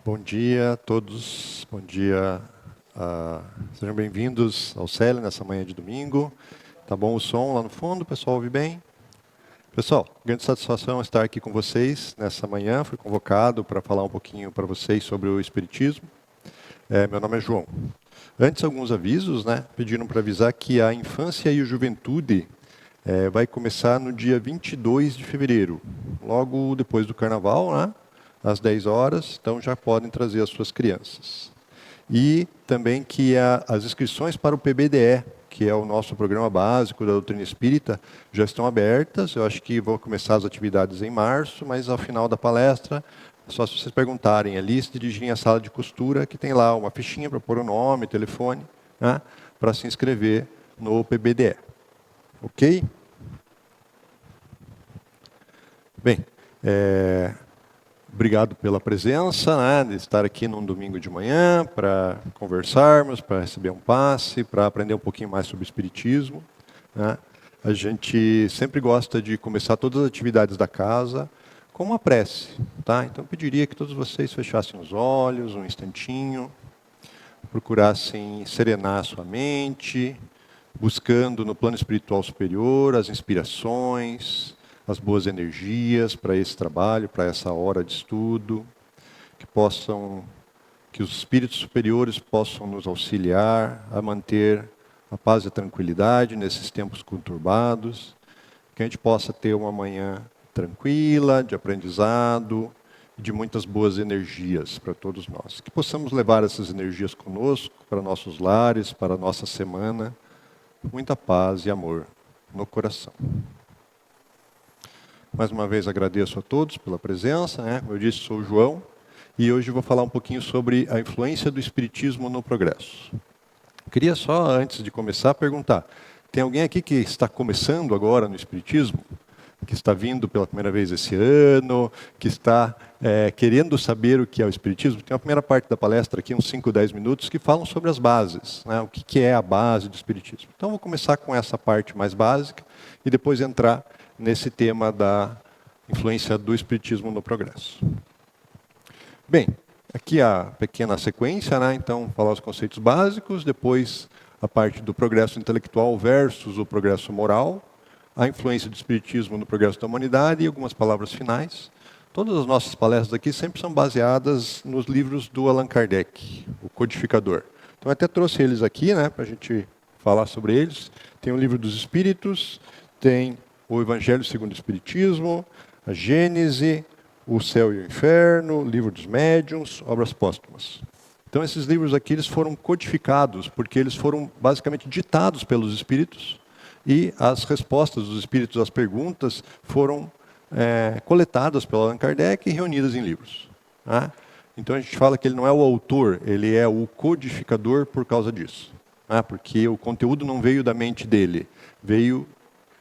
Bom dia a todos, bom dia, sejam bem-vindos ao CEL nessa manhã de domingo. Tá bom o som lá no fundo, o pessoal ouve bem? Pessoal, grande satisfação estar aqui com vocês nessa manhã. Fui convocado para falar um pouquinho para vocês sobre o Espiritismo. Meu nome é João. Antes, alguns avisos, né? Pediram para avisar que a infância e a juventude vai começar no dia 22 de fevereiro, logo depois do Carnaval, né? Às 10 horas, então já podem trazer as suas crianças. E também que as inscrições para o PBDE, que é o nosso programa básico da doutrina espírita, já estão abertas. Eu acho que vão começar as atividades em março, mas ao final da palestra, só se vocês perguntarem ali, se dirigirem à sala de costura, que tem lá uma fichinha para pôr o nome, telefone, né, para se inscrever no PBDE. Ok? Bem, obrigado pela presença, né, de estar aqui num domingo de manhã para conversarmos, para receber um passe, para aprender um pouquinho mais sobre o Espiritismo. Né. A gente sempre gosta de começar todas as atividades da casa com uma prece. Tá? Então eu pediria que todos vocês fechassem os olhos um instantinho, procurassem serenar a sua mente, buscando no plano espiritual superior as inspirações, as boas energias para esse trabalho, para essa hora de estudo, que os espíritos superiores possam nos auxiliar a manter a paz e a tranquilidade nesses tempos conturbados, que a gente possa ter uma manhã tranquila, de aprendizado, de muitas boas energias para todos nós. Que possamos levar essas energias conosco para nossos lares, para a nossa semana, muita paz e amor no coração. Mais uma vez agradeço a todos pela presença, né? Como eu disse, sou o João, e hoje vou falar um pouquinho sobre a influência do Espiritismo no progresso. Queria só, antes de começar, perguntar, tem alguém aqui que está começando agora no Espiritismo? Que está vindo pela primeira vez esse ano, que está querendo saber o que é o Espiritismo? Tem uma primeira parte da palestra aqui, uns 5, 10 minutos, que falam sobre as bases, né? O que é a base do Espiritismo. Então, vou começar com essa parte mais básica e depois entrar nesse tema da influência do Espiritismo no progresso. Bem, aqui a pequena sequência, né? Então, falar os conceitos básicos, depois a parte do progresso intelectual versus o progresso moral, a influência do Espiritismo no progresso da humanidade e algumas palavras finais. Todas as nossas palestras aqui sempre são baseadas nos livros do Allan Kardec, o Codificador. Então, eu até trouxe eles aqui, né, para a gente falar sobre eles. Tem o Livro dos Espíritos, tem o Evangelho segundo o Espiritismo, a Gênese, o Céu e o Inferno, o Livro dos Médiuns, Obras Póstumas. Então, esses livros aqui eles foram codificados, porque eles foram basicamente ditados pelos Espíritos, e as respostas dos Espíritos às perguntas foram coletadas pelo Allan Kardec e reunidas em livros. Né? Então, a gente fala que ele não é o autor, ele é o codificador por causa disso. Né? Porque o conteúdo não veio da mente dele, veio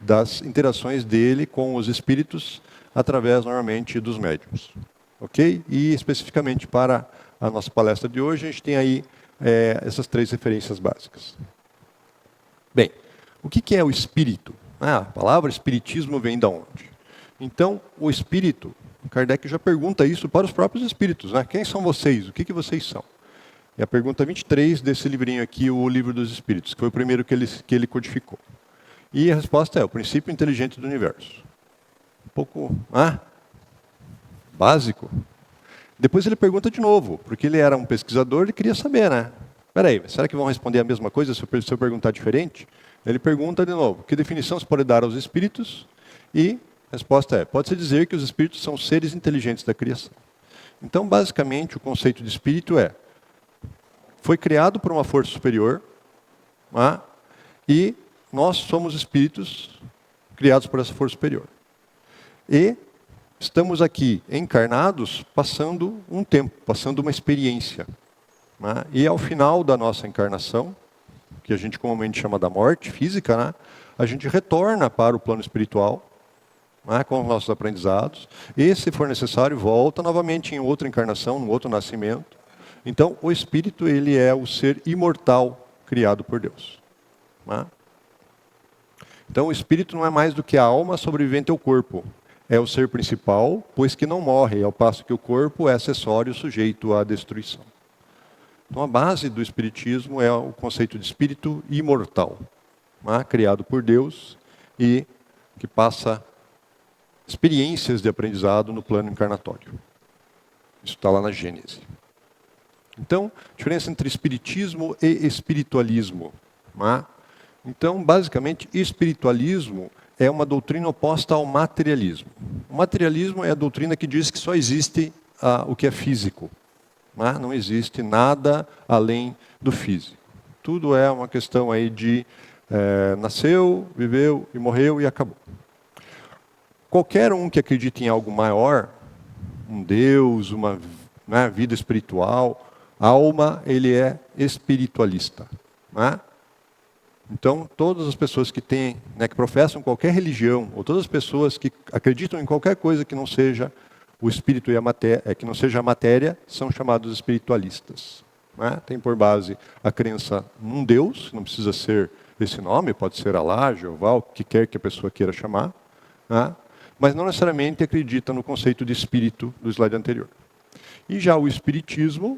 das interações dele com os espíritos através, normalmente, dos médiuns. Ok? E, especificamente para a nossa palestra de hoje, a gente tem aí essas 3 referências básicas. Bem, o que é o espírito? A palavra espiritismo vem de onde? Então, o espírito, Kardec já pergunta isso para os próprios espíritos. Né? Quem são vocês? O que vocês são? É a pergunta 23 desse livrinho aqui, o Livro dos Espíritos, que foi o primeiro que ele codificou. E a resposta é o princípio inteligente do universo. Um pouco básico. Depois ele pergunta de novo, porque ele era um pesquisador e queria saber, né? Espera será que vão responder a mesma coisa se eu perguntar diferente? Ele pergunta de novo, que definição se pode dar aos espíritos? E a resposta é, pode-se dizer que os espíritos são seres inteligentes da criação. Então, basicamente, o conceito de espírito foi criado por uma força superior, e nós somos espíritos criados por essa força superior. E estamos aqui encarnados passando um tempo, passando uma experiência. Né? E ao final da nossa encarnação, que a gente comumente chama da morte física, né? A gente retorna para o plano espiritual, né? Com os nossos aprendizados, e, se for necessário, volta novamente em outra encarnação, em outro nascimento. Então, o espírito ele é o ser imortal criado por Deus. Né? Então, o espírito não é mais do que a alma sobrevivente ao corpo. é o ser principal, pois que não morre, ao passo que o corpo é acessório sujeito à destruição. Então, a base do Espiritismo é o conceito de espírito imortal, criado por Deus e que passa experiências de aprendizado no plano encarnatório. Isso está lá na Gênese. Então, a diferença entre espiritismo e espiritualismo. Então, basicamente, espiritualismo é uma doutrina oposta ao materialismo. O materialismo é a doutrina que diz que só existe o que é físico. Não existe nada além do físico. Tudo é uma questão aí de nasceu, viveu e morreu e acabou. Qualquer um que acredite em algo maior, um Deus, uma vida espiritual, alma, ele é espiritualista. Então, todas as pessoas que que professam qualquer religião, ou todas as pessoas que acreditam em qualquer coisa que não seja o espírito e a matéria, que não seja a matéria, são chamados espiritualistas. Tem por base a crença num Deus, não precisa ser esse nome, pode ser Alá, Jeová, o que quer que a pessoa queira chamar, mas não necessariamente acredita no conceito de espírito do slide anterior. E já o espiritismo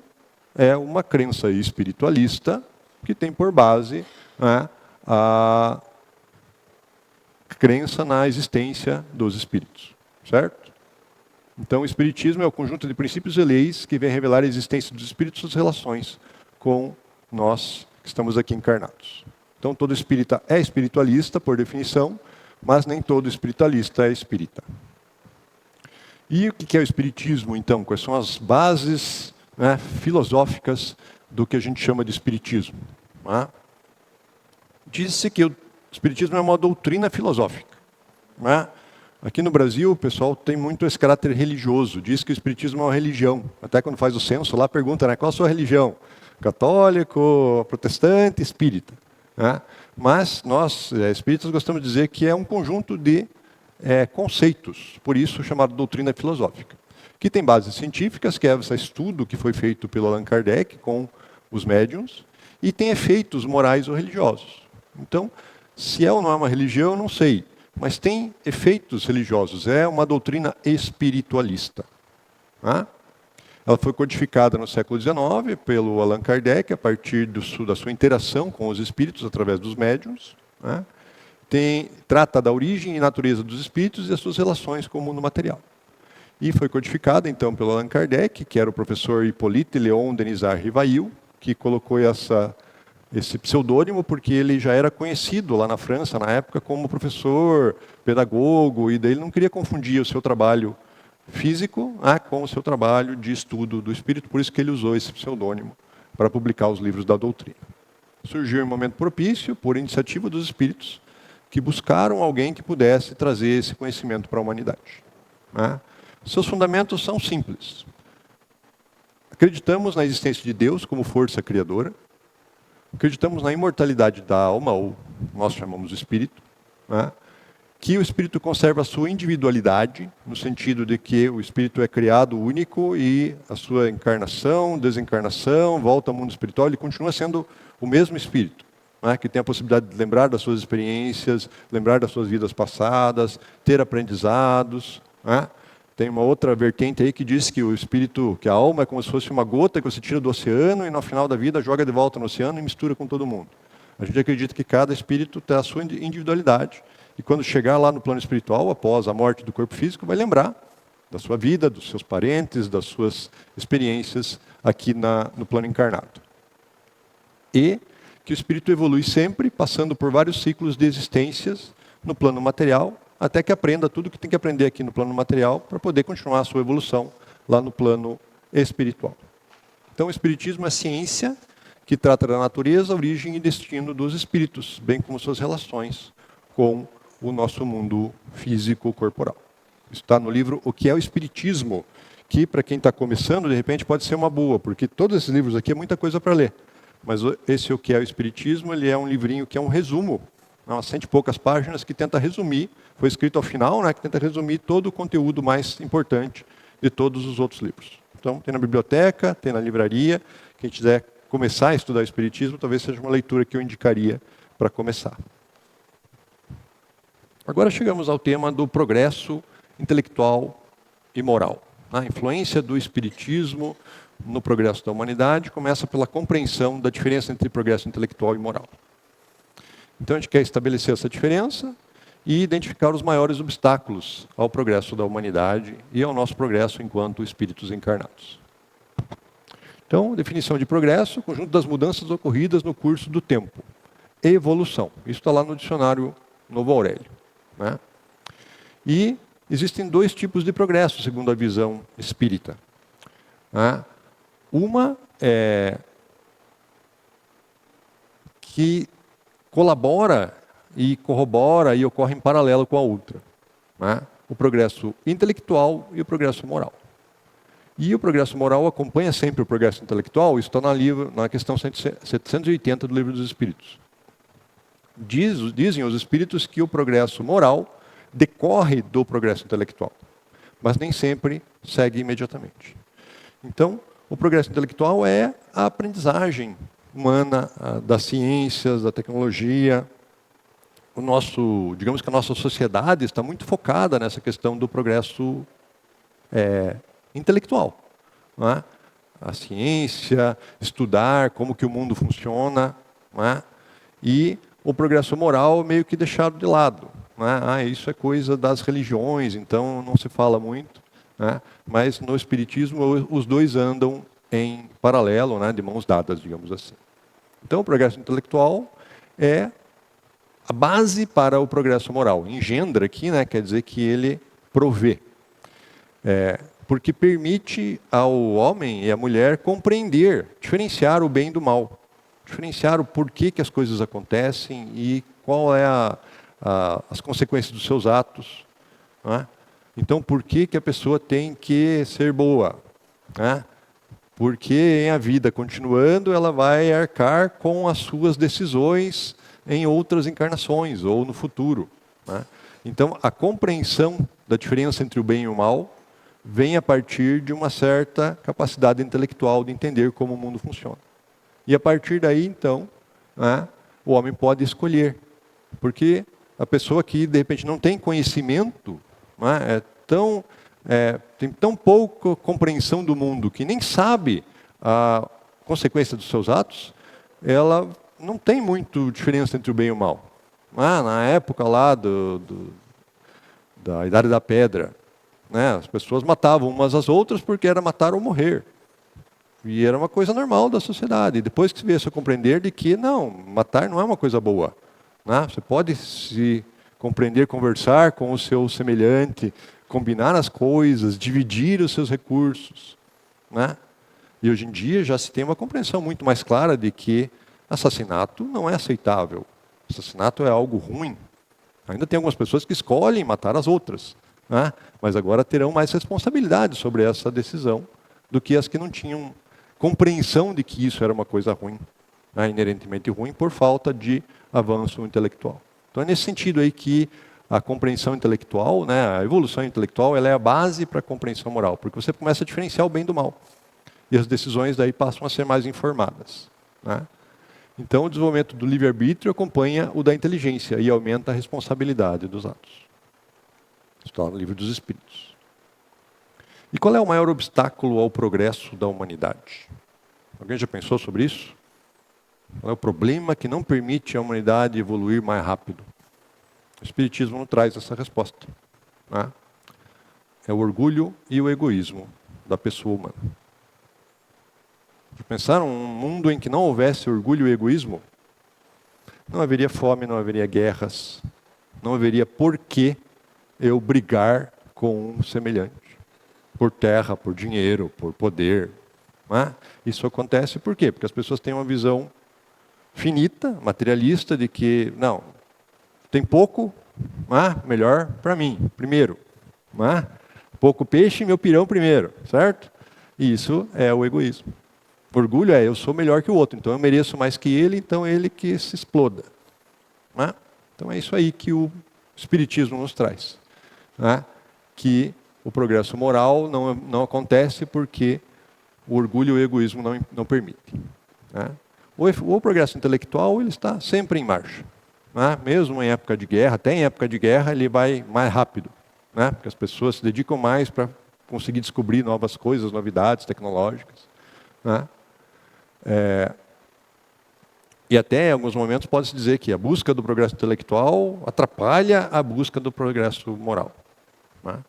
é uma crença espiritualista que tem por base a crença na existência dos espíritos, certo? Então, o espiritismo é o conjunto de princípios e leis que vem revelar a existência dos espíritos e suas relações com nós que estamos aqui encarnados. Então, todo espírita é espiritualista, por definição, mas nem todo espiritualista é espírita. E o que é o espiritismo, então? Quais são as bases filosóficas do que a gente chama de espiritismo? Diz-se que o espiritismo é uma doutrina filosófica. Aqui no Brasil, o pessoal tem muito esse caráter religioso. Diz que o espiritismo é uma religião. Até quando faz o censo lá, pergunta, qual a sua religião? Católico, protestante, espírita. Mas nós, espíritas, gostamos de dizer que é um conjunto de conceitos, por isso chamado doutrina filosófica, que tem bases científicas, que é esse estudo que foi feito pelo Allan Kardec com os médiuns, e tem efeitos morais ou religiosos. Então, se é ou não é uma religião, eu não sei, mas tem efeitos religiosos, é uma doutrina espiritualista. Ela foi codificada no século XIX pelo Allan Kardec, a partir da sua interação com os espíritos através dos médiuns. Trata da origem e natureza dos espíritos e as suas relações com o mundo material. E foi codificada, então, pelo Allan Kardec, que era o professor Hippolyte Léon Denisard Rivail, que colocou esse pseudônimo porque ele já era conhecido lá na França, na época, como professor, pedagogo, e daí ele não queria confundir o seu trabalho físico com o seu trabalho de estudo do espírito, por isso que ele usou esse pseudônimo para publicar os livros da doutrina. Surgiu em um momento propício, por iniciativa dos espíritos, que buscaram alguém que pudesse trazer esse conhecimento para a humanidade. Seus fundamentos são simples. Acreditamos na existência de Deus como força criadora, acreditamos na imortalidade da alma, ou nós chamamos de espírito, que o espírito conserva a sua individualidade, no sentido de que o espírito é criado único e a sua encarnação, desencarnação, volta ao mundo espiritual, ele continua sendo o mesmo espírito, que tem a possibilidade de lembrar das suas experiências, lembrar das suas vidas passadas, ter aprendizados. Tem uma outra vertente aí que diz que o espírito, que a alma é como se fosse uma gota que você tira do oceano e no final da vida joga de volta no oceano e mistura com todo mundo. A gente acredita que cada espírito tem a sua individualidade. E quando chegar lá no plano espiritual, após a morte do corpo físico, vai lembrar da sua vida, dos seus parentes, das suas experiências aqui no plano encarnado. E que o espírito evolui sempre, passando por vários ciclos de existências no plano material, até que aprenda tudo que tem que aprender aqui no plano material para poder continuar a sua evolução lá no plano espiritual. Então, o espiritismo é ciência que trata da natureza, origem e destino dos espíritos, bem como suas relações com o nosso mundo físico corporal. Isso está no livro O que é o Espiritismo, que para quem está começando, de repente, pode ser uma boa, porque todos esses livros aqui é muita coisa para ler. Mas esse O que é o Espiritismo, ele é um livrinho que é um resumo, umas 100 e poucas páginas, que tenta resumir, foi escrito ao final, que tenta resumir todo o conteúdo mais importante de todos os outros livros. Então, tem na biblioteca, tem na livraria. Quem quiser começar a estudar o Espiritismo, talvez seja uma leitura que eu indicaria para começar. Agora chegamos ao tema do progresso intelectual e moral. A influência do espiritismo no progresso da humanidade começa pela compreensão da diferença entre progresso intelectual e moral. Então a gente quer estabelecer essa diferença e identificar os maiores obstáculos ao progresso da humanidade e ao nosso progresso enquanto espíritos encarnados. Então, definição de progresso, conjunto das mudanças ocorridas no curso do tempo. Evolução. Isso está lá no dicionário Novo Aurélio. Né? E existem dois tipos de progresso, segundo a visão espírita. Né? Uma é que colabora e corrobora e ocorre em paralelo com a outra. Né? O progresso intelectual e o progresso moral. E o progresso moral acompanha sempre o progresso intelectual, isso está na questão 780 do Livro dos Espíritos. Dizem os Espíritos que o progresso moral decorre do progresso intelectual, mas nem sempre segue imediatamente. Então, o progresso intelectual é a aprendizagem humana das ciências, da tecnologia. Digamos que a nossa sociedade está muito focada nessa questão do progresso intelectual. Não é? A ciência, estudar como que o mundo funciona, não é? E o progresso moral meio que deixado de lado. Não é? Isso é coisa das religiões, então não se fala muito. Né? Mas no Espiritismo os dois andam em paralelo, né? De mãos dadas, digamos assim. Então o progresso intelectual é a base para o progresso moral. Engendra aqui, né? Quer dizer que ele provê. Porque permite ao homem e à mulher compreender, diferenciar o bem do mal. Diferenciar o porquê que as coisas acontecem e qual é as consequências dos seus atos. Né? Então, por que a pessoa tem que ser boa? Né? Porque em a vida continuando, ela vai arcar com as suas decisões em outras encarnações ou no futuro. Né? Então, a compreensão da diferença entre o bem e o mal vem a partir de uma certa capacidade intelectual de entender como o mundo funciona. E a partir daí, então, né, o homem pode escolher. Porque a pessoa que, de repente, não tem conhecimento, né, tem tão pouca compreensão do mundo, que nem sabe a consequência dos seus atos, ela não tem muito diferença entre o bem e o mal. Na época lá da Idade da Pedra, né, as pessoas matavam umas às outras porque era matar ou morrer. E era uma coisa normal da sociedade. E depois que se veio a compreender de que, não, matar não é uma coisa boa. Né? Você pode se compreender, conversar com o seu semelhante, combinar as coisas, dividir os seus recursos. Né? E hoje em dia já se tem uma compreensão muito mais clara de que assassinato não é aceitável. Assassinato é algo ruim. Ainda tem algumas pessoas que escolhem matar as outras. Né? Mas agora terão mais responsabilidade sobre essa decisão do que as que não tinham compreensão de que isso era uma coisa ruim, né? Inerentemente ruim, por falta de avanço intelectual. Então é nesse sentido aí que a compreensão intelectual, né, a evolução intelectual, ela é a base para a compreensão moral, porque você começa a diferenciar o bem do mal. E as decisões daí passam a ser mais informadas. Né? Então o desenvolvimento do livre-arbítrio acompanha o da inteligência e aumenta a responsabilidade dos atos. Está no Livro dos Espíritos. E qual é o maior obstáculo ao progresso da humanidade? Alguém já pensou sobre isso? Qual é o problema que não permite a humanidade evoluir mais rápido? O Espiritismo não traz essa resposta. Né? É o orgulho e o egoísmo da pessoa humana. Já pensaram um mundo em que não houvesse orgulho e egoísmo? Não haveria fome, não haveria guerras, não haveria porquê eu brigar com um semelhante. Por terra, por dinheiro, por poder. Né? Isso acontece por quê? Porque as pessoas têm uma visão finita, materialista, de que, não, tem pouco, melhor para mim, primeiro. Pouco peixe, meu pirão primeiro, certo? E isso é o egoísmo. Orgulho é, eu sou melhor que o outro, então eu mereço mais que ele, então ele que se exploda. Então é isso aí que o Espiritismo nos traz. Que o progresso moral não acontece porque o orgulho e o egoísmo não permitem. O progresso intelectual ele está sempre em marcha. Mesmo em época de guerra, até em época de guerra ele vai mais rápido. né? Porque as pessoas se dedicam mais para conseguir descobrir novas coisas, novidades tecnológicas, né? E até, em alguns momentos, pode-se dizer que a busca do progresso intelectual atrapalha a busca do progresso moral, né?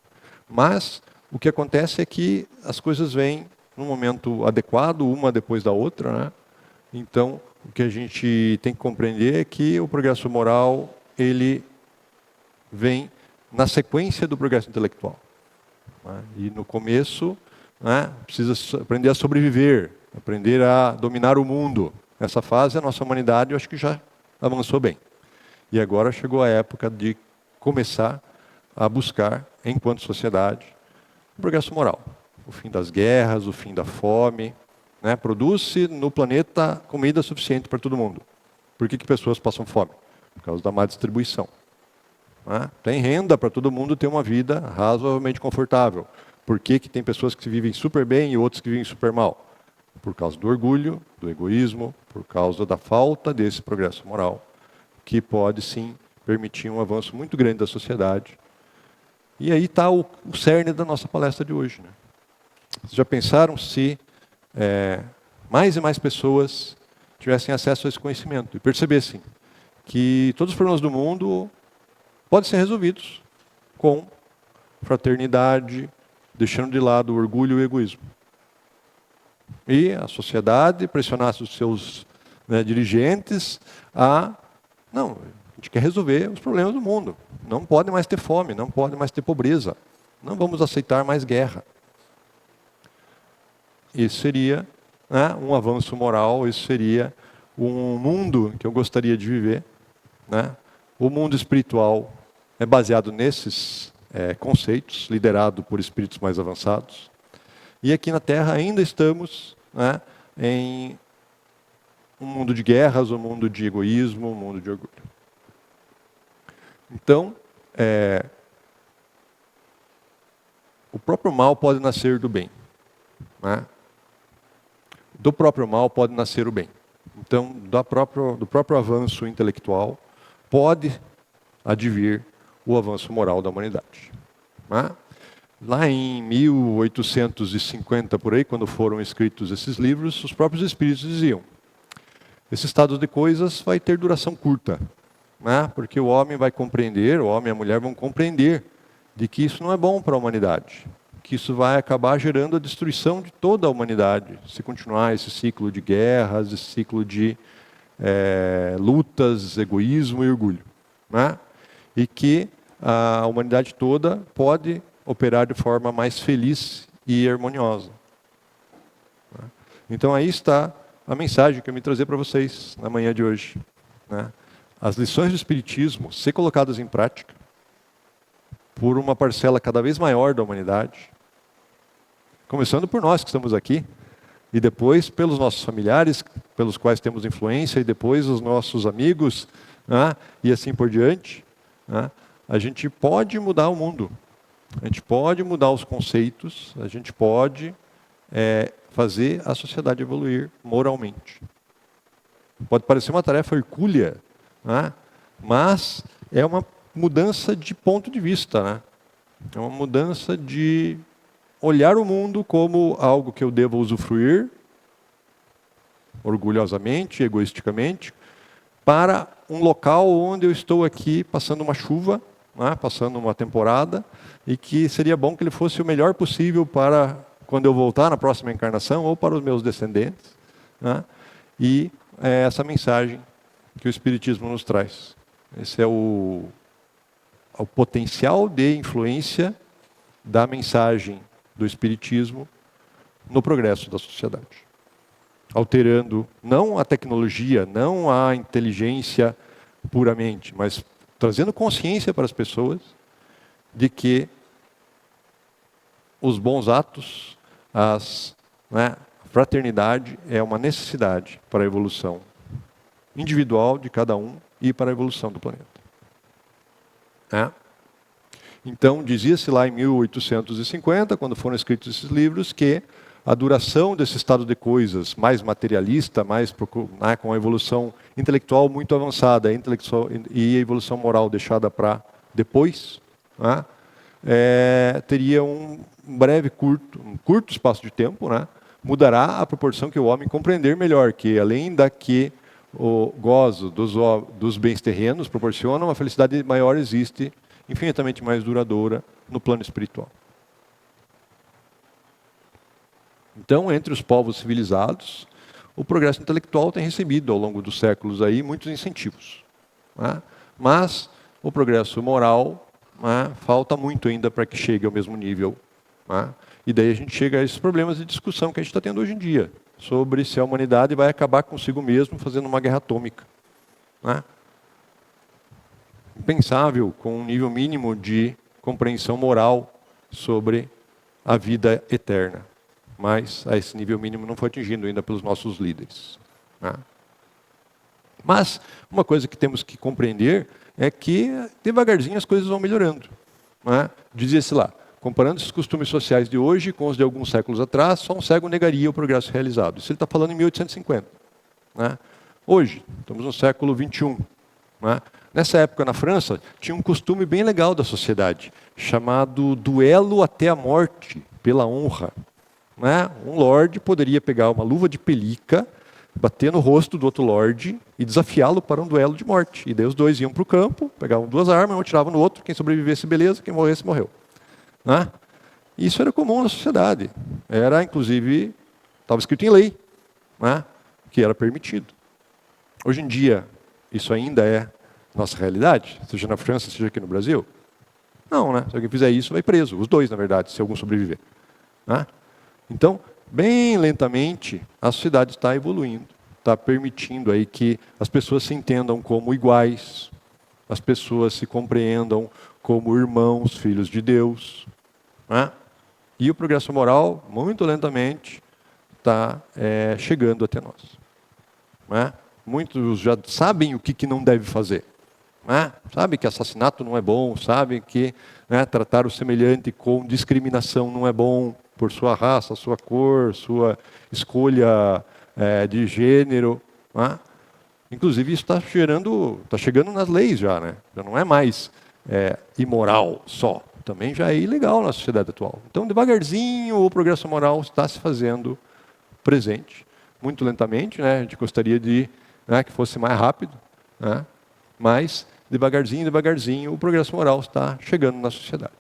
Mas o que acontece é que as coisas vêm num momento adequado, uma depois da outra, né? Então, o que a gente tem que compreender é que o progresso moral, ele vem na sequência do progresso intelectual, né? E no começo, né, precisa aprender a sobreviver, aprender a dominar o mundo. Nessa fase, a nossa humanidade, eu acho que já avançou bem. E agora chegou a época de começar a buscar, enquanto sociedade, o progresso moral. O fim das guerras, o fim da fome, né? Produz-se no planeta comida suficiente para todo mundo. Por que pessoas passam fome? Por causa da má distribuição, né? Tem renda para todo mundo ter uma vida razoavelmente confortável. Por que tem pessoas que vivem super bem e outros que vivem super mal? Por causa do orgulho, do egoísmo, por causa da falta desse progresso moral, que pode sim permitir um avanço muito grande da sociedade. E aí está o cerne da nossa palestra de hoje, né? Vocês já pensaram se mais e mais pessoas tivessem acesso a esse conhecimento e percebessem que todos os problemas do mundo podem ser resolvidos com fraternidade, deixando de lado o orgulho e o egoísmo. E a sociedade pressionasse os seus, né, dirigentes não, a gente quer resolver os problemas do mundo. Não pode mais ter fome, não pode mais ter pobreza. Não vamos aceitar mais guerra. Isso seria, né, um avanço moral, isso seria um mundo que eu gostaria de viver, né? O mundo espiritual é baseado nesses conceitos, liderado por espíritos mais avançados. E aqui na Terra ainda estamos, né, em um mundo de guerras, um mundo de egoísmo, um mundo de orgulho. Então, o próprio mal pode nascer do bem, né? Do próprio mal pode nascer o bem. Então, do próprio avanço intelectual pode advir o avanço moral da humanidade, né? Lá em 1850, por aí, quando foram escritos esses livros, os próprios espíritos diziam: esse estado de coisas vai ter duração curta, né? Porque o homem vai compreender, o homem e a mulher vão compreender de que isso não é bom para a humanidade, que isso vai acabar gerando a destruição de toda a humanidade, se continuar esse ciclo de guerras, esse ciclo de lutas, egoísmo e orgulho, né? E que a humanidade toda pode operar de forma mais feliz e harmoniosa. Então aí está a mensagem que eu me trazer para vocês na manhã de hoje, né? As lições do Espiritismo ser colocadas em prática por uma parcela cada vez maior da humanidade, começando por nós que estamos aqui, e depois pelos nossos familiares, pelos quais temos influência, e depois os nossos amigos, né? E assim por diante, né? A gente pode mudar o mundo. A gente pode mudar os conceitos, a gente pode fazer a sociedade evoluir moralmente. Pode parecer uma tarefa hercúlea, né? Mas é uma mudança de ponto de vista, né? É uma mudança de olhar o mundo como algo que eu devo usufruir, orgulhosamente, egoisticamente, para um local onde eu estou aqui passando uma chuva, né, passando uma temporada, e que seria bom que ele fosse o melhor possível para quando eu voltar na próxima encarnação ou para os meus descendentes, né? E é essa mensagem que o Espiritismo nos traz. Esse é o potencial de influência da mensagem do Espiritismo no progresso da sociedade. Alterando não a tecnologia, não a inteligência puramente, mas trazendo consciência para as pessoas de que os bons atos, a fraternidade é uma necessidade para a evolução individual de cada um e para a evolução do planeta. Então, dizia-se lá em 1850, quando foram escritos esses livros, que a duração desse estado de coisas mais materialista, com a evolução intelectual muito avançada e a evolução moral deixada para depois, teria um curto espaço de tempo, né, mudará a proporção que o homem compreender melhor, que além da que o gozo dos bens terrenos proporciona, uma felicidade maior existe, infinitamente mais duradoura, no plano espiritual. Então, entre os povos civilizados, o progresso intelectual tem recebido, ao longo dos séculos, aí, muitos incentivos. Né? Mas o progresso moral, né, falta muito ainda para que chegue ao mesmo nível. Né? E daí a gente chega a esses problemas de discussão que a gente está tendo hoje em dia, sobre se a humanidade vai acabar consigo mesmo fazendo uma guerra atômica. Né? Impensável com um nível mínimo de compreensão moral sobre a vida eterna. Mas esse nível mínimo não foi atingido ainda pelos nossos líderes. Né? Mas uma coisa que temos que compreender é que devagarzinho as coisas vão melhorando. Né? Dizia-se lá, comparando os costumes sociais de hoje com os de alguns séculos atrás, só um cego negaria o progresso realizado. Isso ele está falando em 1850. Né? Hoje, estamos no século XXI. Né? Nessa época, na França, tinha um costume bem legal da sociedade, chamado duelo até a morte, pela honra. Né? Um lorde poderia pegar uma luva de pelica, bater no rosto do outro lorde e desafiá-lo para um duelo de morte. E daí os dois iam para o campo, pegavam duas armas, um atirava no outro, quem sobrevivesse, beleza, quem morresse, morreu. Né? Isso era comum na sociedade. Era, inclusive, estava escrito em lei, né? Que era permitido. Hoje em dia, isso ainda é nossa realidade, seja na França, seja aqui no Brasil? Não, né? Se alguém fizer isso, vai preso. Os dois, na verdade, se algum sobreviver. Né? Então, bem lentamente, a sociedade está evoluindo, está permitindo aí que as pessoas se entendam como iguais, as pessoas se compreendam como irmãos, filhos de Deus. Né? E o progresso moral, muito lentamente, está chegando até nós. Né? Muitos já sabem o que não deve fazer. Né? Sabem que assassinato não é bom, sabem que, né, tratar o semelhante com discriminação não é bom, por sua raça, sua cor, sua escolha de gênero. Né? Inclusive isso está chegando nas leis já, né? Já não é mais imoral só, também já é ilegal na sociedade atual. Então, devagarzinho, o progresso moral está se fazendo presente, muito lentamente, né? A gente gostaria de, né, que fosse mais rápido, né? Mas devagarzinho, devagarzinho, o progresso moral está chegando na sociedade.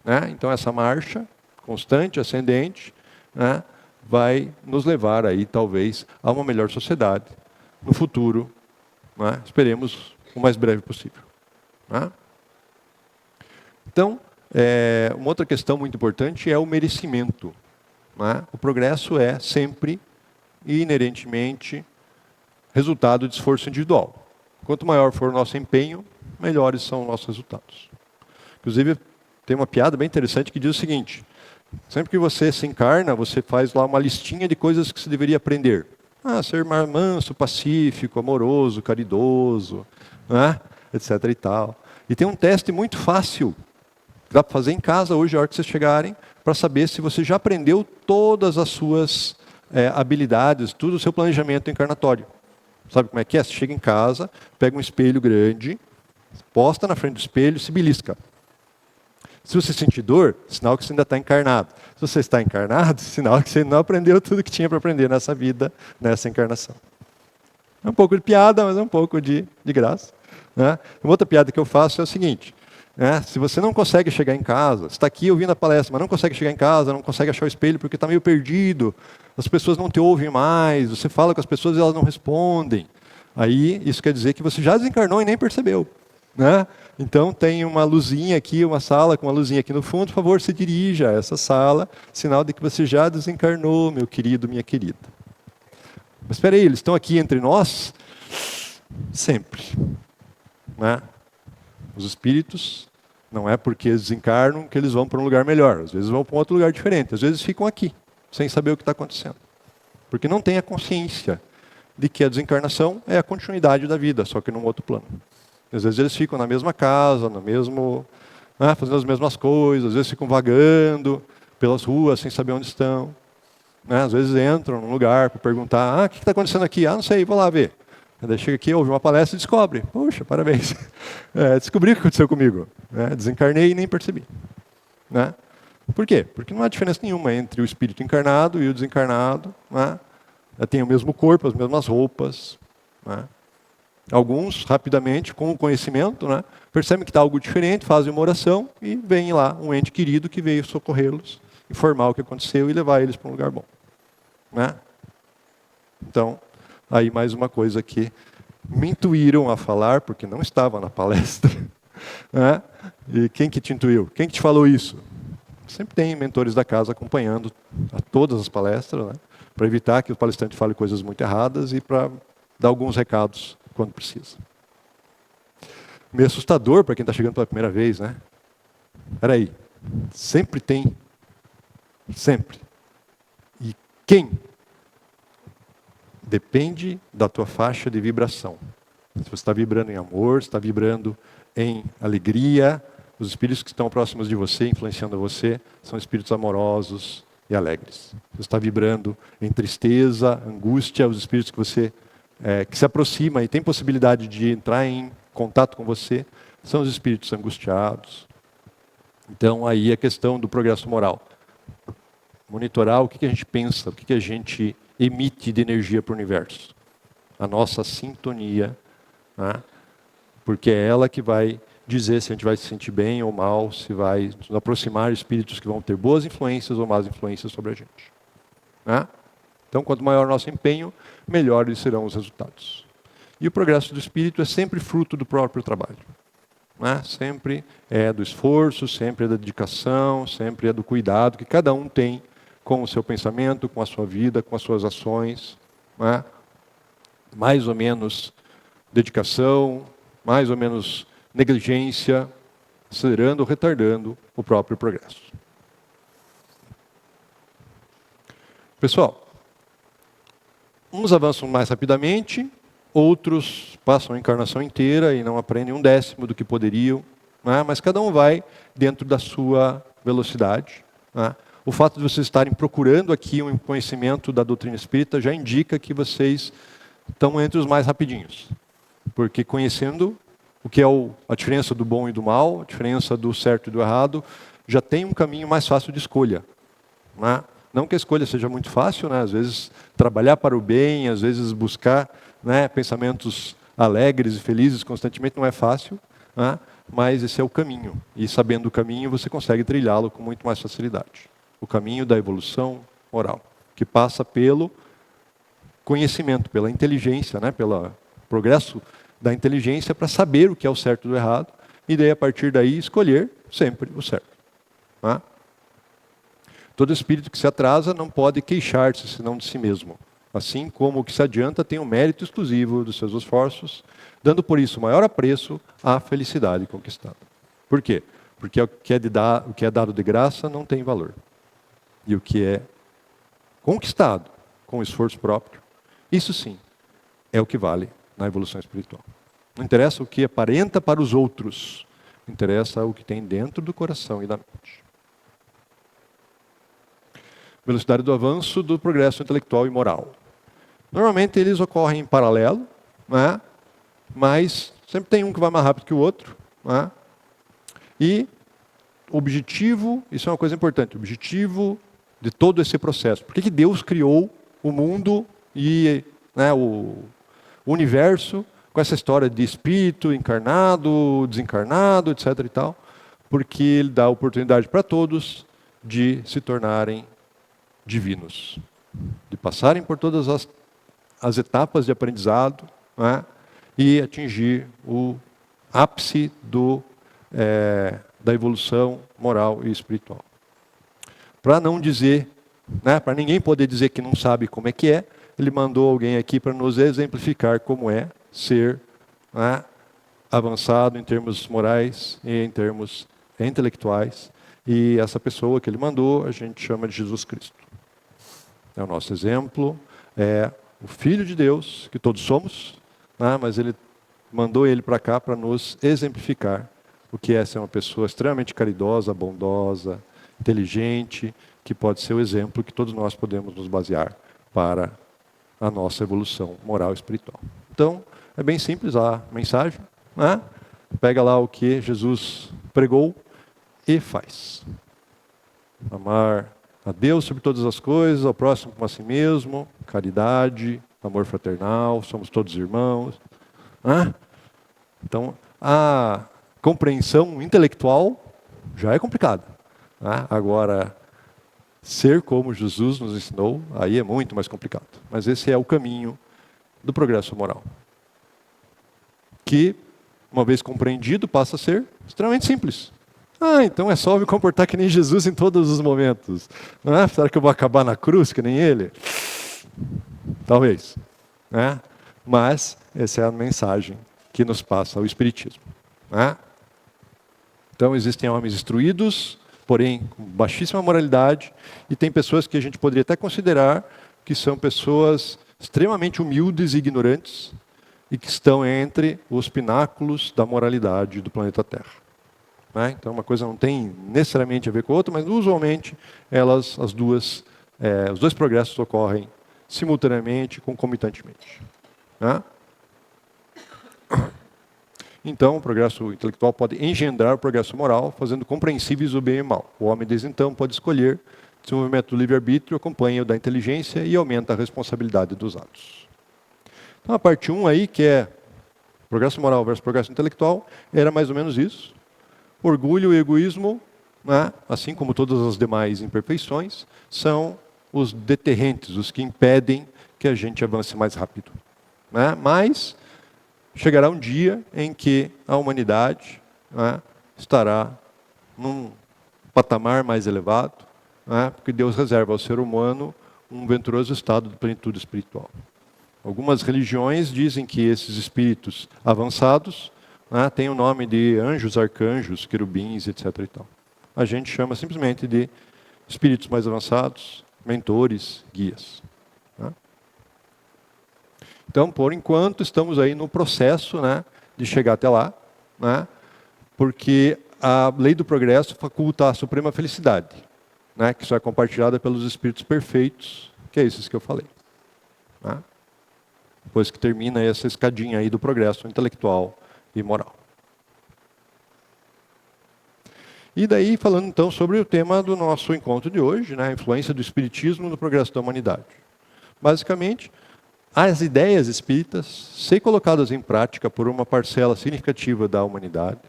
Né? Então, essa marcha constante, ascendente, né, vai nos levar aí, talvez, a uma melhor sociedade no futuro, né, esperemos o mais breve possível. Né? Então, uma outra questão muito importante é o merecimento. Né? O progresso é sempre e inerentemente resultado de esforço individual. Quanto maior for o nosso empenho, melhores são os nossos resultados. Inclusive, tem uma piada bem interessante que diz o seguinte: sempre que você se encarna, você faz lá uma listinha de coisas que você deveria aprender. Ser mais manso, pacífico, amoroso, caridoso, né? Etc. e tal. E tem um teste muito fácil, que dá para fazer em casa hoje, a hora que vocês chegarem, para saber se você já aprendeu todas as suas habilidades, todo o seu planejamento encarnatório. Sabe como é que é? Você chega em casa, pega um espelho grande, posta na frente do espelho e se belisca. Se você sentir dor, sinal que você ainda está encarnado. Se você está encarnado, sinal que você não aprendeu tudo que tinha para aprender nessa vida, nessa encarnação. É um pouco de piada, mas é um pouco de graça. Né? Uma outra piada que eu faço é o seguinte: se você não consegue chegar em casa, está aqui ouvindo a palestra, mas não consegue chegar em casa, não consegue achar o espelho porque está meio perdido, as pessoas não te ouvem mais, você fala com as pessoas e elas não respondem. Aí isso quer dizer que você já desencarnou e nem percebeu. Né? Então tem uma luzinha aqui, uma sala com uma luzinha aqui no fundo, por favor, se dirija a essa sala, sinal de que você já desencarnou, meu querido, minha querida. Mas espera aí, eles estão aqui entre nós sempre. Né? Os espíritos, não é porque eles desencarnam que eles vão para um lugar melhor, às vezes vão para um outro lugar diferente, às vezes ficam aqui, sem saber o que está acontecendo. Porque não tem a consciência de que a desencarnação é a continuidade da vida, só que num outro plano. Às vezes eles ficam na mesma casa, fazendo as mesmas coisas, às vezes ficam vagando pelas ruas sem saber onde estão. Né? Às vezes entram num lugar para perguntar, o que está acontecendo aqui? Não sei, vou lá ver. Daí chega aqui, ouve uma palestra e descobre. Puxa, parabéns. Descobri o que aconteceu comigo. Desencarnei e nem percebi. Né? Por quê? Porque não há diferença nenhuma entre o espírito encarnado e o desencarnado. Né? Tem o mesmo corpo, as mesmas roupas. Né? Alguns, rapidamente, com o conhecimento, né, percebem que está algo diferente, fazem uma oração e vem lá um ente querido que veio socorrê-los, informar o que aconteceu e levar eles para um lugar bom. Né? Então, aí mais uma coisa que me intuíram a falar, porque não estava na palestra. Né? E quem que te intuiu? Quem que te falou isso? Sempre tem mentores da casa acompanhando a todas as palestras, né, para evitar que o palestrante fale coisas muito erradas e para dar alguns recados quando precisa. Meio assustador para quem está chegando pela primeira vez, né? Espera aí, sempre tem, sempre. E quem? Depende da tua faixa de vibração. Se você está vibrando em amor, se está vibrando em alegria, os espíritos que estão próximos de você, influenciando você, são espíritos amorosos e alegres. Se você está vibrando em tristeza, angústia, os espíritos que você que se aproxima e tem possibilidade de entrar em contato com você, são os espíritos angustiados. Então, aí a questão do progresso moral. Monitorar o que a gente pensa, o que a gente emite de energia para o universo. A nossa sintonia, né? Porque é ela que vai dizer se a gente vai se sentir bem ou mal, se vai nos aproximar de espíritos que vão ter boas influências ou más influências sobre a gente. Né? Então, quanto maior o nosso empenho, melhores serão os resultados. E o progresso do espírito é sempre fruto do próprio trabalho. Né? Sempre é do esforço, sempre é da dedicação, sempre é do cuidado que cada um tem com o seu pensamento, com a sua vida, com as suas ações. Né? Mais ou menos dedicação, mais ou menos negligência, acelerando ou retardando o próprio progresso. Pessoal, uns avançam mais rapidamente, outros passam a encarnação inteira e não aprendem um décimo do que poderiam, né? Mas cada um vai dentro da sua velocidade. Né? O fato de vocês estarem procurando aqui um conhecimento da doutrina espírita já indica que vocês estão entre os mais rapidinhos. Porque conhecendo o que é a diferença do bom e do mal, a diferença do certo e do errado, já tem um caminho mais fácil de escolha. Né? Não que a escolha seja muito fácil, né? Às vezes trabalhar para o bem, às vezes buscar, né, pensamentos alegres e felizes constantemente não é fácil, né? Mas esse é o caminho. E sabendo o caminho, você consegue trilhá-lo com muito mais facilidade. O caminho da evolução moral, que passa pelo conhecimento, pela inteligência, né? Pelo progresso da inteligência para saber o que é o certo e o errado, e daí, a partir daí, escolher sempre o certo. Né? Todo espírito que se atrasa não pode queixar-se senão de si mesmo. Assim como o que se adianta tem um mérito exclusivo dos seus esforços, dando por isso maior apreço à felicidade conquistada. Por quê? Porque o que é dado de graça não tem valor. E o que é conquistado com esforço próprio, isso sim, é o que vale na evolução espiritual. Não interessa o que aparenta para os outros, interessa o que tem dentro do coração e da mente. Velocidade do avanço do progresso intelectual e moral. Normalmente eles ocorrem em paralelo, né? Mas sempre tem um que vai mais rápido que o outro. Né? E o objetivo, isso é uma coisa importante, o objetivo de todo esse processo. Por que Deus criou o mundo e, né, o universo com essa história de espírito encarnado, desencarnado, etc. e tal? Porque Ele dá oportunidade para todos de se tornarem divinos, de passarem por todas as etapas de aprendizado, né, e atingir o ápice da evolução moral e espiritual. Para não dizer, né, para ninguém poder dizer que não sabe como é que é, ele mandou alguém aqui para nos exemplificar como é ser, né, avançado em termos morais e em termos intelectuais. E essa pessoa que ele mandou, a gente chama de Jesus Cristo. É o nosso exemplo, é o Filho de Deus, que todos somos, né, mas ele mandou ele para cá para nos exemplificar o que é ser uma pessoa extremamente caridosa, bondosa, inteligente, que pode ser o exemplo que todos nós podemos nos basear para a nossa evolução moral e espiritual. Então, é bem simples a mensagem, né? Pega lá o que Jesus pregou e faz. Amar a Deus sobre todas as coisas, ao próximo como a si mesmo, caridade, amor fraternal, somos todos irmãos. Né? Então, a compreensão intelectual já é complicada. Né? Agora, ser como Jesus nos ensinou, aí é muito mais complicado. Mas esse é o caminho do progresso moral. Que, uma vez compreendido, passa a ser extremamente simples. Então é só me comportar que nem Jesus em todos os momentos. Não é? Será que eu vou acabar na cruz que nem ele? Talvez. Né? Mas essa é a mensagem que nos passa o Espiritismo. Né? Então existem homens instruídos, porém com baixíssima moralidade, e tem pessoas que a gente poderia até considerar que são pessoas extremamente humildes e ignorantes, e que estão entre os pináculos da moralidade do planeta Terra. Né? Então uma coisa não tem necessariamente a ver com a outra, mas usualmente os dois progressos ocorrem simultaneamente, concomitantemente. Né? Então o progresso intelectual pode engendrar o progresso moral, fazendo compreensíveis o bem e o mal. O homem desde então pode escolher se o movimento do livre-arbítrio acompanha o da inteligência e aumenta a responsabilidade dos atos. Então a parte 1 aí, que é progresso moral versus progresso intelectual, era mais ou menos isso. Orgulho e egoísmo, né, assim como todas as demais imperfeições, são os deterrentes, os que impedem que a gente avance mais rápido. Né? Mas chegará um dia em que a humanidade, né, estará num patamar mais elevado, né, porque Deus reserva ao ser humano um venturoso estado de plenitude espiritual. Algumas religiões dizem que esses espíritos avançados têm o nome de anjos, arcanjos, querubins, etc. E tal. A gente chama simplesmente de espíritos mais avançados, mentores, guias. Né? Então, por enquanto, estamos aí no processo, né, de chegar até lá, né, porque a lei do progresso faculta a suprema felicidade, né, que só é compartilhada pelos espíritos perfeitos, que é esses que eu falei. Né? Depois que termina essa escadinha aí do progresso intelectual e moral. E daí, falando então sobre o tema do nosso encontro de hoje, né, a influência do espiritismo no progresso da humanidade. Basicamente, as ideias espíritas, se colocadas em prática por uma parcela significativa da humanidade,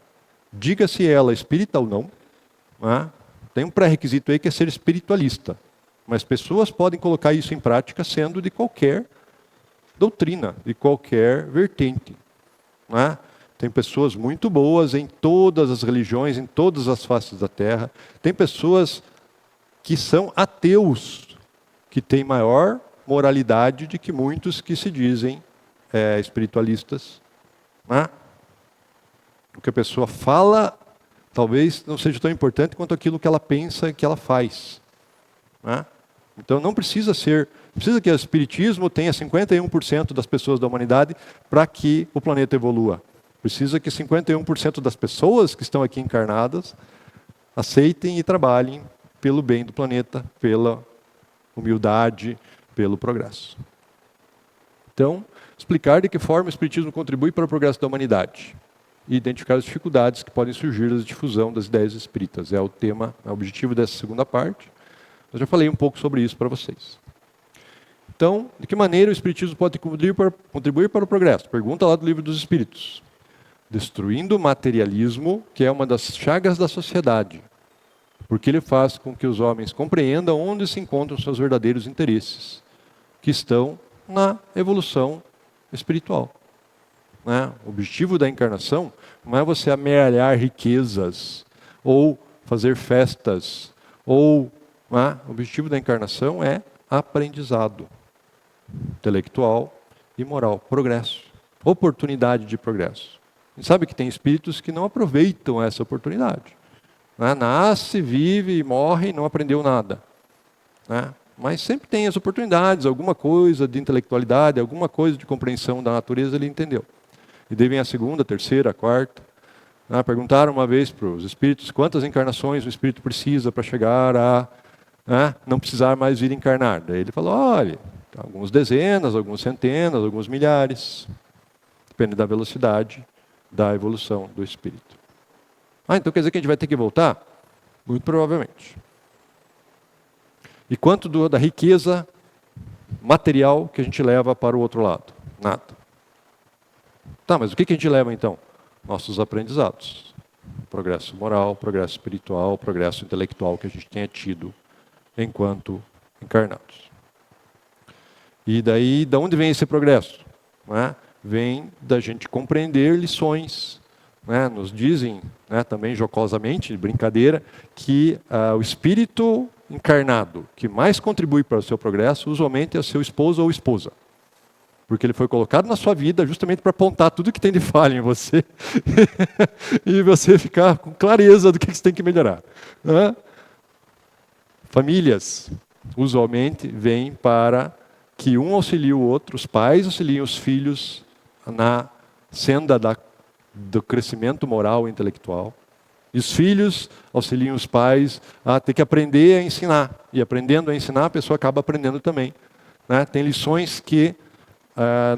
diga-se ela espírita ou não, né, tem um pré-requisito aí que é ser espiritualista. Mas pessoas podem colocar isso em prática sendo de qualquer doutrina, de qualquer vertente. Né? Tem pessoas muito boas em todas as religiões, em todas as faces da Terra. Tem pessoas que são ateus, que têm maior moralidade do que muitos que se dizem espiritualistas. Né? O que a pessoa fala talvez não seja tão importante quanto aquilo que ela pensa e que ela faz. Né? Então não precisa que o espiritismo tenha 51% das pessoas da humanidade para que o planeta evolua. Precisa que 51% das pessoas que estão aqui encarnadas aceitem e trabalhem pelo bem do planeta, pela humildade, pelo progresso. Então, explicar de que forma o espiritismo contribui para o progresso da humanidade e identificar as dificuldades que podem surgir da difusão das ideias espíritas. É o tema, é o objetivo dessa segunda parte. Eu já falei um pouco sobre isso para vocês. Então, de que maneira o espiritismo pode contribuir para o progresso? Pergunta lá do Livro dos Espíritos. Destruindo o materialismo, que é uma das chagas da sociedade, porque ele faz com que os homens compreendam onde se encontram seus verdadeiros interesses, que estão na evolução espiritual. Né? O objetivo da encarnação não é você amealhar riquezas, ou fazer festas, ou... Né? O objetivo da encarnação é aprendizado intelectual e moral, progresso, oportunidade de progresso. A gente sabe que tem espíritos que não aproveitam essa oportunidade. Né? Nasce, vive e morre e não aprendeu nada. Né? Mas sempre tem as oportunidades, alguma coisa de intelectualidade, alguma coisa de compreensão da natureza ele entendeu. E daí vem a segunda, a terceira, a quarta. Né? Perguntaram uma vez para os espíritos quantas encarnações o espírito precisa para chegar a não precisar mais vir encarnar. Daí ele falou, olha, algumas dezenas, algumas centenas, alguns milhares. Depende da velocidade da evolução do espírito. Então quer dizer que a gente vai ter que voltar? Muito provavelmente. E quanto da riqueza material que a gente leva para o outro lado? Nada. Tá, mas o que a gente leva então? Nossos aprendizados. Progresso moral, progresso espiritual, progresso intelectual que a gente tenha tido enquanto encarnados. E daí, de onde vem esse progresso? Não é? Vem da gente compreender lições. Né? Nos dizem, né, também jocosamente, de brincadeira, que o espírito encarnado que mais contribui para o seu progresso, usualmente é o seu esposo ou esposa. Porque ele foi colocado na sua vida justamente para apontar tudo que tem de falha em você e você ficar com clareza do que você tem que melhorar. Né? Famílias, usualmente, vêm para que um auxilie o outro, os pais auxiliem os filhos na senda do crescimento moral e intelectual. E os filhos auxiliam os pais a ter que aprender a ensinar. E aprendendo a ensinar, a pessoa acaba aprendendo também. Né? Tem lições que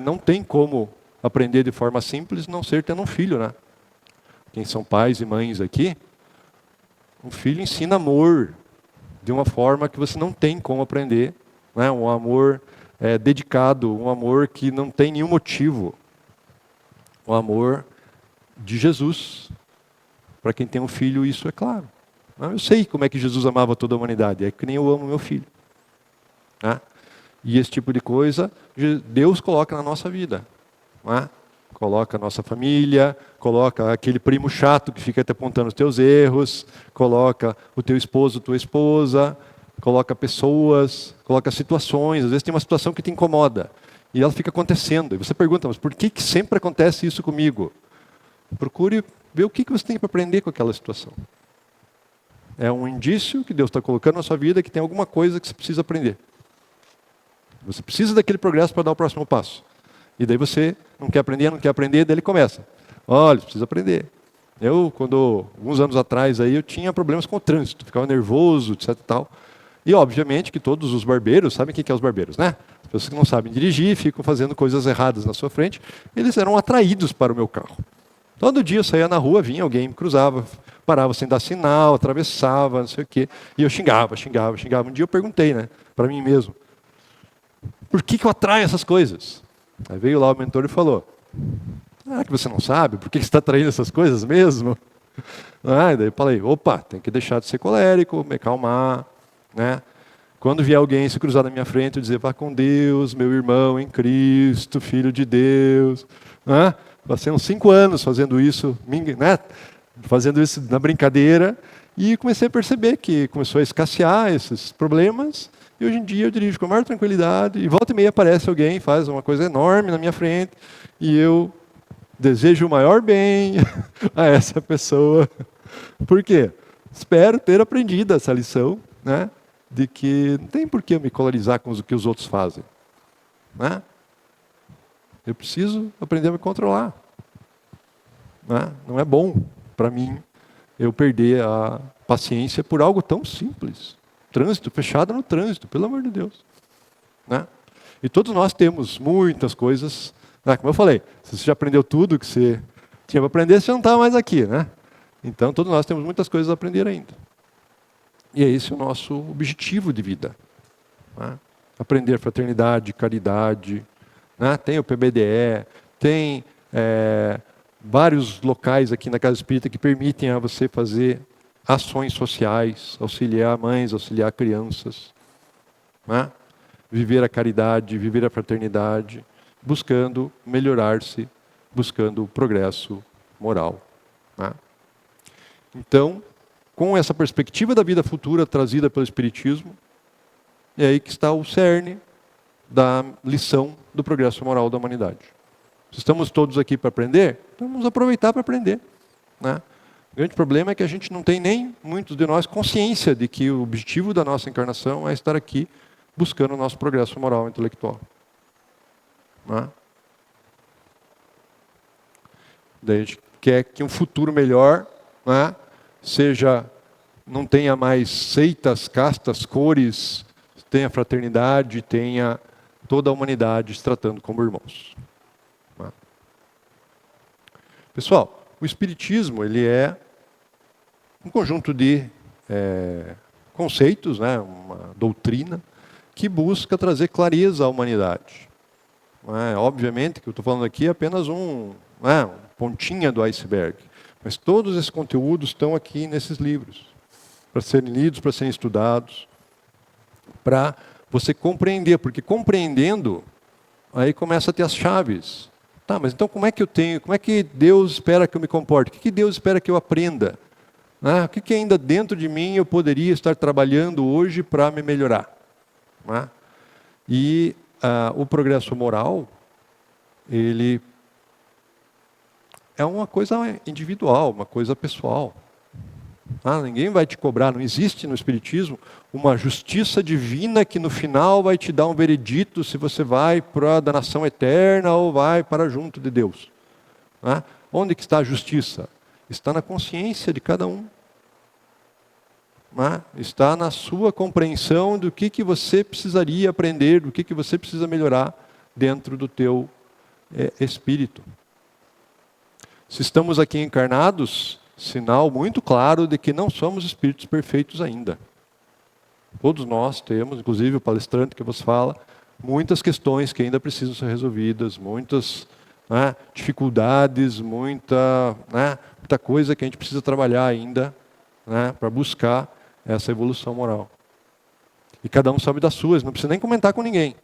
não tem como aprender de forma simples, não ser tendo um filho. Né? Quem são pais e mães aqui, um filho ensina amor de uma forma que você não tem como aprender. Né? Um amor dedicado, um amor que não tem nenhum motivo. Um amor de Jesus. Para quem tem um filho, isso é claro. Eu sei como é que Jesus amava toda a humanidade, é que nem eu amo meu filho. Né? E esse tipo de coisa, Deus coloca na nossa vida. Né? Coloca a nossa família, coloca aquele primo chato que fica te apontando os teus erros, coloca o teu esposo, tua esposa, coloca pessoas, coloca situações. Às vezes tem uma situação que te incomoda e ela fica acontecendo. E você pergunta, mas por que sempre acontece isso comigo? Procure ver o que você tem para aprender com aquela situação. É um indício que Deus está colocando na sua vida que tem alguma coisa que você precisa aprender. Você precisa daquele progresso para dar o próximo passo. E daí você não quer aprender, daí ele começa. Olha, precisa aprender. Eu, alguns anos atrás, eu tinha problemas com o trânsito, ficava nervoso, etc. e tal. E, obviamente, que todos os barbeiros, sabem quem que é os barbeiros, né? As pessoas que não sabem dirigir, ficam fazendo coisas erradas na sua frente, eles eram atraídos para o meu carro. Todo dia eu saía na rua, vinha alguém, me cruzava, parava sem dar sinal, atravessava, não sei o quê. E eu xingava. Um dia eu perguntei, né, para mim mesmo, por que eu atraio essas coisas? Aí veio lá o mentor e falou, que você não sabe, por que você está atraindo essas coisas mesmo? Daí eu falei, opa, tem que deixar de ser colérico, me acalmar. Né? Quando vier alguém se cruzar na minha frente, eu dizer, vá com Deus, meu irmão em Cristo, filho de Deus. Né? Passei uns 5 anos fazendo isso, né? Fazendo isso na brincadeira, e comecei a perceber que começou a escassear esses problemas, e hoje em dia eu dirijo com a maior tranquilidade, e volta e meia aparece alguém, faz uma coisa enorme na minha frente, e eu desejo o maior bem a essa pessoa. Por quê? Espero ter aprendido essa lição, né? De que não tem por que eu me colarizar com o que os outros fazem. Né? Eu preciso aprender a me controlar. Né? Não é bom para mim eu perder a paciência por algo tão simples. Trânsito, fechado no trânsito, pelo amor de Deus. Né? E todos nós temos muitas coisas. Né? Como eu falei, se você já aprendeu tudo que você tinha para aprender, você não estava mais aqui. Né? Então, todos nós temos muitas coisas a aprender ainda. E é esse o nosso objetivo de vida. Né? Aprender fraternidade, caridade. Né? Tem o PBDE, tem vários locais aqui na Casa Espírita que permitem a você fazer ações sociais, auxiliar mães, auxiliar crianças. Né? Viver a caridade, viver a fraternidade, buscando melhorar-se, buscando o progresso moral. Né? Então, com essa perspectiva da vida futura trazida pelo Espiritismo, é aí que está o cerne da lição do progresso moral da humanidade. Se estamos todos aqui para aprender, então vamos aproveitar para aprender. Né? O grande problema é que a gente não tem nem, muitos de nós, consciência de que o objetivo da nossa encarnação é estar aqui buscando o nosso progresso moral e intelectual. Né? Daí a gente quer que um futuro melhor, né, não tenha mais seitas, castas, cores, tenha fraternidade, tenha toda a humanidade se tratando como irmãos. Pessoal, o Espiritismo ele é um conjunto de conceitos, né, uma doutrina, que busca trazer clareza à humanidade. Obviamente que eu estou falando aqui é apenas uma pontinha do iceberg. Mas todos esses conteúdos estão aqui nesses livros, para serem lidos, para serem estudados, para você compreender, porque compreendendo, aí começa a ter as chaves. Tá, mas então como é que Deus espera que eu me comporte? O que Deus espera que eu aprenda? O que ainda dentro de mim eu poderia estar trabalhando hoje para me melhorar? E o progresso moral, ele é uma coisa individual, uma coisa pessoal. Ninguém vai te cobrar, não existe no Espiritismo uma justiça divina que no final vai te dar um veredito se você vai para a danação eterna ou vai para junto de Deus. Onde que está a justiça? Está na consciência de cada um. Está na sua compreensão do que você precisaria aprender, do que você precisa melhorar dentro do teu espírito. Se estamos aqui encarnados, sinal muito claro de que não somos espíritos perfeitos ainda. Todos nós temos, inclusive o palestrante que vos fala, muitas questões que ainda precisam ser resolvidas, muitas dificuldades, muita coisa que a gente precisa trabalhar ainda para buscar essa evolução moral. E cada um sabe das suas, não precisa nem comentar com ninguém.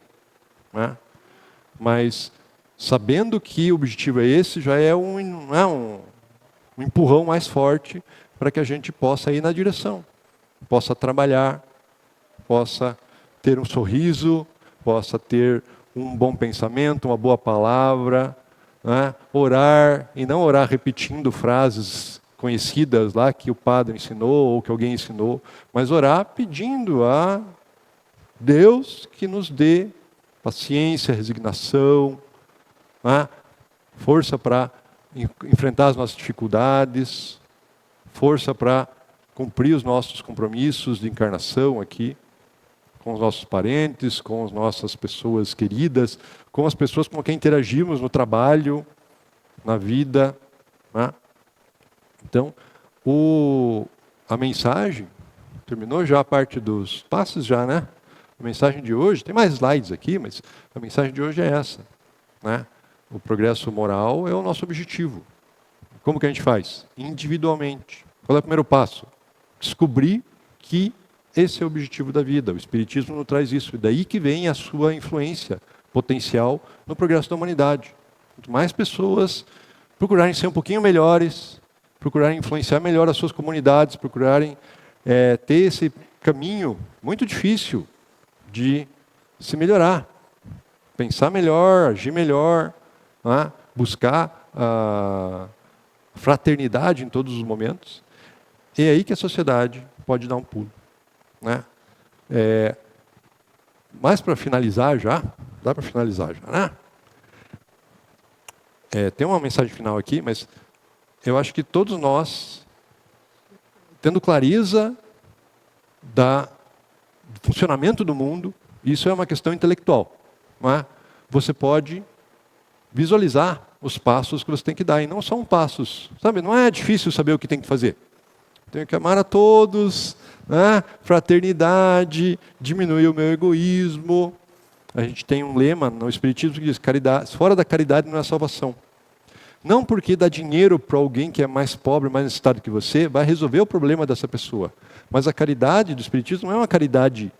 Mas sabendo que o objetivo é esse, já é um empurrão mais forte para que a gente possa ir na direção, possa trabalhar, possa ter um sorriso, possa ter um bom pensamento, uma boa palavra, orar, e não orar repetindo frases conhecidas lá que o padre ensinou ou que alguém ensinou, mas orar pedindo a Deus que nos dê paciência, resignação, força para enfrentar as nossas dificuldades, força para cumprir os nossos compromissos de encarnação aqui, com os nossos parentes, com as nossas pessoas queridas, com as pessoas com quem interagimos no trabalho, na vida. Então, a mensagem, terminou já a parte dos passos já, né? A mensagem de hoje, tem mais slides aqui, mas a mensagem de hoje é essa. O progresso moral é o nosso objetivo. Como que a gente faz? Individualmente. Qual é o primeiro passo? Descobrir que esse é o objetivo da vida. O Espiritismo nos traz isso. E daí que vem a sua influência potencial no progresso da humanidade. Quanto mais pessoas procurarem ser um pouquinho melhores, procurarem influenciar melhor as suas comunidades, procurarem ter esse caminho muito difícil de se melhorar. Pensar melhor, agir melhor, buscar a fraternidade em todos os momentos. É aí que a sociedade pode dar um pulo. Mas para finalizar já, dá para finalizar já, né? Tem uma mensagem final aqui, mas eu acho que todos nós, tendo clareza do funcionamento do mundo, isso é uma questão intelectual. Você pode visualizar os passos que você tem que dar, e não são passos. Sabe, não é difícil saber o que tem que fazer. Tenho que amar a todos, fraternidade, diminuir o meu egoísmo. A gente tem um lema no Espiritismo que diz: caridade, fora da caridade não é salvação. Não porque dar dinheiro para alguém que é mais pobre, mais necessitado que você, vai resolver o problema dessa pessoa. Mas a caridade do Espiritismo não é uma caridade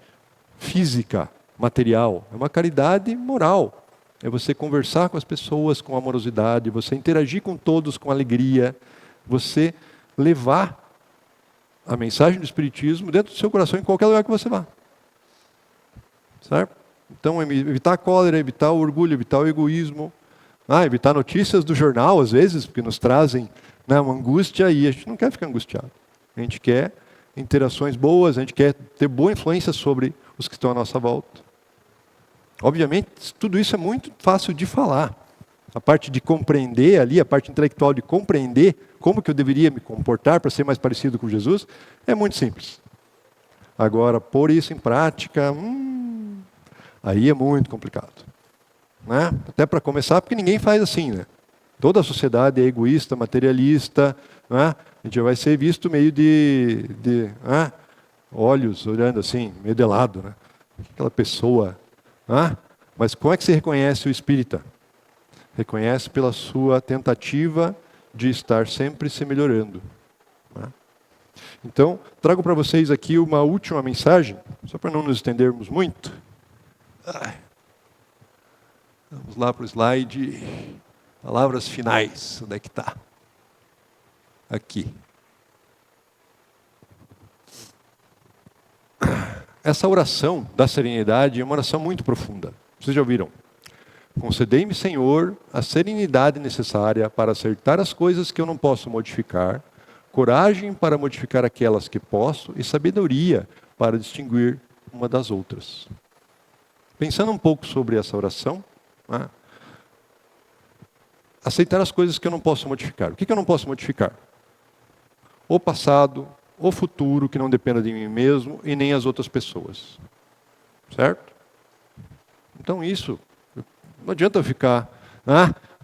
física, material, é uma caridade moral. É você conversar com as pessoas com amorosidade, você interagir com todos com alegria, você levar a mensagem do Espiritismo dentro do seu coração em qualquer lugar que você vá. Certo? Então, evitar a cólera, evitar o orgulho, evitar o egoísmo, evitar notícias do jornal, às vezes, porque nos trazem uma angústia, e a gente não quer ficar angustiado. A gente quer interações boas, a gente quer ter boa influência sobre os que estão à nossa volta. Obviamente, tudo isso é muito fácil de falar. A parte de compreender ali, a parte intelectual de compreender como que eu deveria me comportar para ser mais parecido com Jesus, é muito simples. Agora, pôr isso em prática, aí é muito complicado. Até para começar, porque ninguém faz assim, né? Toda a sociedade é egoísta, materialista, a gente vai ser visto meio olhos olhando assim, meio de lado, né? Aquela pessoa. Mas como é que se reconhece o espírita? Reconhece pela sua tentativa de estar sempre se melhorando. Né? Então, trago para vocês aqui uma última mensagem, só para não nos estendermos muito. Vamos lá para o slide. Palavras finais. Onde é que está? Aqui. Essa oração da serenidade é uma oração muito profunda. Vocês já ouviram? Concedei-me, Senhor, a serenidade necessária para acertar as coisas que eu não posso modificar, coragem para modificar aquelas que posso e sabedoria para distinguir uma das outras. Pensando um pouco sobre essa oração, aceitar as coisas que eu não posso modificar. O que eu não posso modificar? O passado, o futuro, que não dependa de mim mesmo e nem as outras pessoas. Certo? Então isso, não adianta eu ficar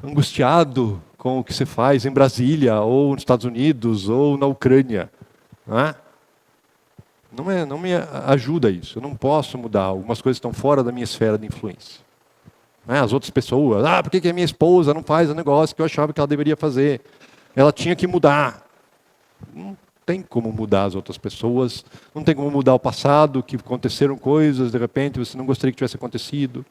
angustiado com o que se faz em Brasília, ou nos Estados Unidos, ou na Ucrânia. Não me ajuda isso. Eu não posso mudar. Algumas coisas estão fora da minha esfera de influência. As outras pessoas, por que a minha esposa não faz o negócio que eu achava que ela deveria fazer? Ela tinha que mudar. Não tem como mudar as outras pessoas, não tem como mudar o passado, que aconteceram coisas, de repente você não gostaria que tivesse acontecido.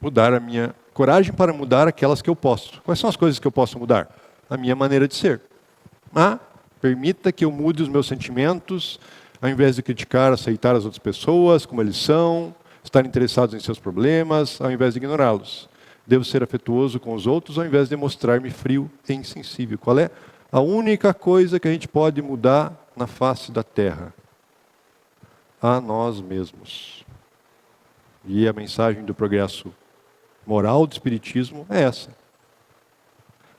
Mudar a minha coragem para mudar aquelas que eu posso. Quais são as coisas que eu posso mudar? A minha maneira de ser. Permita que eu mude os meus sentimentos, ao invés de criticar, aceitar as outras pessoas como eles são, estar interessados em seus problemas, ao invés de ignorá-los. Devo ser afetuoso com os outros, ao invés de mostrar-me frio e insensível. Qual é a única coisa que a gente pode mudar na face da terra? A nós mesmos. E a mensagem do progresso moral do Espiritismo é essa.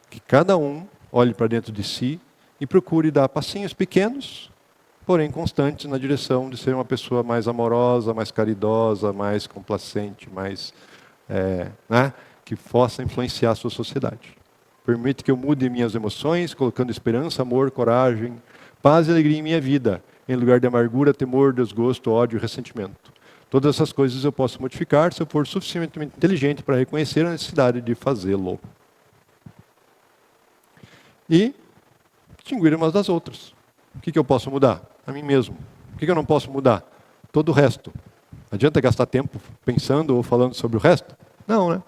Que cada um olhe para dentro de si e procure dar passinhos pequenos, porém constantes na direção de ser uma pessoa mais amorosa, mais caridosa, mais complacente, mais que possa influenciar a sua sociedade. Permite que eu mude minhas emoções, colocando esperança, amor, coragem, paz e alegria em minha vida, em lugar de amargura, temor, desgosto, ódio e ressentimento. Todas essas coisas eu posso modificar se eu for suficientemente inteligente para reconhecer a necessidade de fazê-lo. E distinguir umas das outras. O que eu posso mudar? A mim mesmo. O que eu não posso mudar? Todo o resto. Adianta gastar tempo pensando ou falando sobre o resto? Não, né?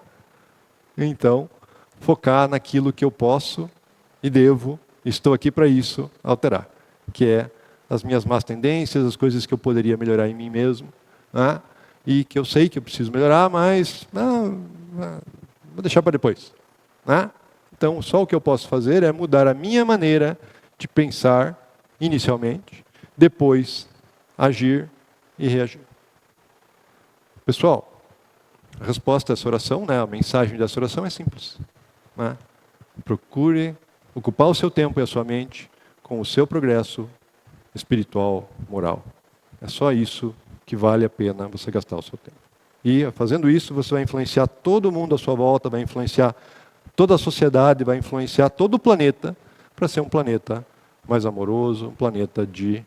Então, focar naquilo que eu posso e devo, estou aqui para isso, alterar. Que é as minhas más tendências, as coisas que eu poderia melhorar em mim mesmo. E que eu sei que eu preciso melhorar, mas vou deixar para depois. Então, só o que eu posso fazer é mudar a minha maneira de pensar inicialmente, depois agir e reagir. Pessoal, a resposta a essa oração, a mensagem dessa oração é simples. Procure ocupar o seu tempo e a sua mente com o seu progresso espiritual, moral. É só isso que vale a pena você gastar o seu tempo. E fazendo isso, você vai influenciar todo mundo à sua volta, vai influenciar toda a sociedade, vai influenciar todo o planeta para ser um planeta mais amoroso, um planeta de,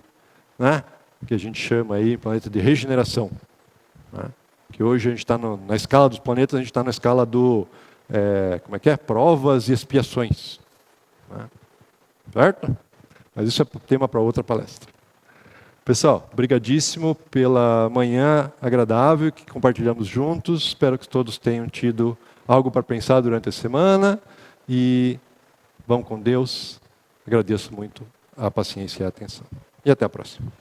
que a gente chama aí, planeta de regeneração. Que hoje a gente está na escala dos planetas, a gente está na escala do, provas e expiações. Certo? Mas isso é tema para outra palestra. Pessoal, brigadíssimo pela manhã agradável que compartilhamos juntos. Espero que todos tenham tido algo para pensar durante a semana. E vão com Deus. Agradeço muito a paciência e a atenção. E até a próxima.